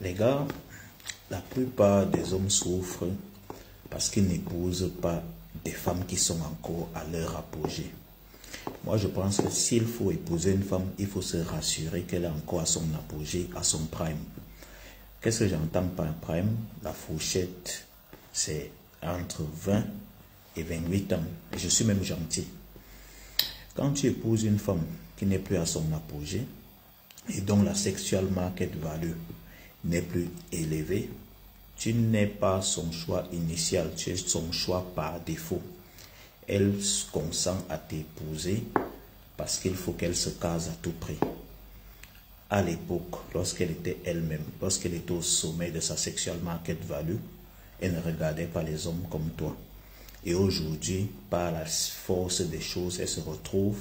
Les gars, la plupart des hommes souffrent parce qu'ils n'épousent pas des femmes qui sont encore à leur apogée. Moi, je pense que s'il faut épouser une femme, il faut se rassurer qu'elle est encore à son apogée, à son prime. Qu'est-ce que j'entends par prime? La fourchette, c'est entre 20 et 28 ans. Et je suis même gentil. Quand tu épouses une femme qui n'est plus à son apogée et dont la sexual market value n'est plus élevée, tu n'es pas son choix initial, tu es son choix par défaut. Elle consent à t'épouser parce qu'il faut qu'elle se case à tout prix. À l'époque, lorsqu'elle était elle-même, lorsqu'elle était au sommet de sa sexual market value, elle ne regardait pas les hommes comme toi. Et aujourd'hui, par la force des choses, elle se retrouve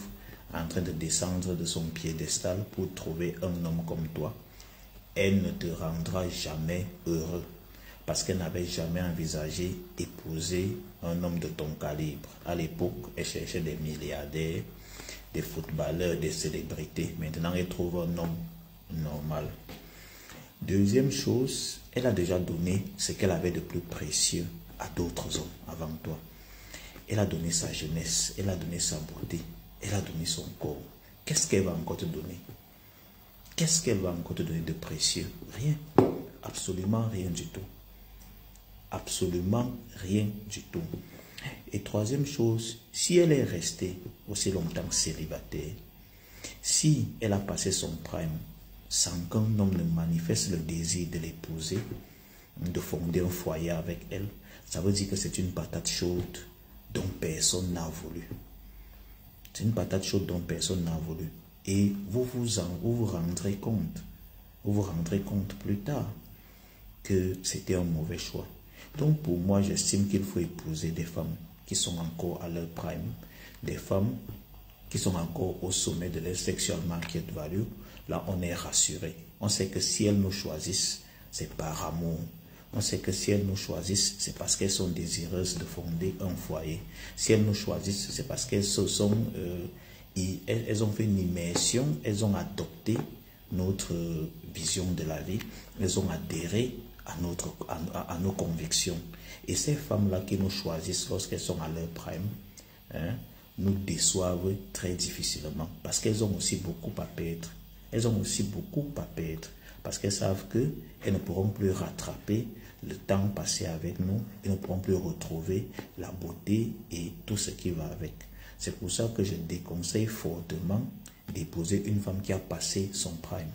en train de descendre de son piédestal pour trouver un homme comme toi. Elle ne te rendra jamais heureux parce qu'elle n'avait jamais envisagé épouser un homme de ton calibre. À l'époque, elle cherchait des milliardaires, des footballeurs, des célébrités. Maintenant, elle trouve un homme normal. Deuxième chose, elle a déjà donné ce qu'elle avait de plus précieux à d'autres hommes avant toi. Elle a donné sa jeunesse, elle a donné sa beauté, elle a donné son corps. Qu'est-ce qu'elle va encore te donner? Qu'est-ce qu'elle va encore te donner de précieux? Rien. Absolument rien du tout. Absolument rien du tout. Et troisième chose, si elle est restée aussi longtemps célibataire, si elle a passé son prime sans qu'un homme ne manifeste le désir de l'épouser, de fonder un foyer avec elle, ça veut dire que c'est une patate chaude dont personne n'a voulu. C'est une patate chaude dont personne n'a voulu. Et vous vous rendrez compte, plus tard que c'était un mauvais choix. Donc pour moi, j'estime qu'il faut épouser des femmes qui sont encore à leur prime, des femmes qui sont encore au sommet de leur sexual market value. Là, on est rassuré. On sait que si elles nous choisissent, c'est par amour. On sait que si elles nous choisissent, c'est parce qu'elles sont désireuses de fonder un foyer. Si elles nous choisissent, c'est parce qu'elles elles ont fait une immersion, elles ont adopté notre vision de la vie, elles ont adhéré à nos convictions. Et ces femmes-là qui nous choisissent lorsqu'elles sont à leur prime, nous déçoivent très difficilement parce qu'elles ont aussi beaucoup à perdre. Elles ont aussi beaucoup à perdre parce qu'elles savent qu'elles ne pourront plus rattraper le temps passé avec nous, elles ne pourront plus retrouver la beauté et tout ce qui va avec. C'est pour ça que je déconseille fortement d'épouser une femme qui a passé son prime.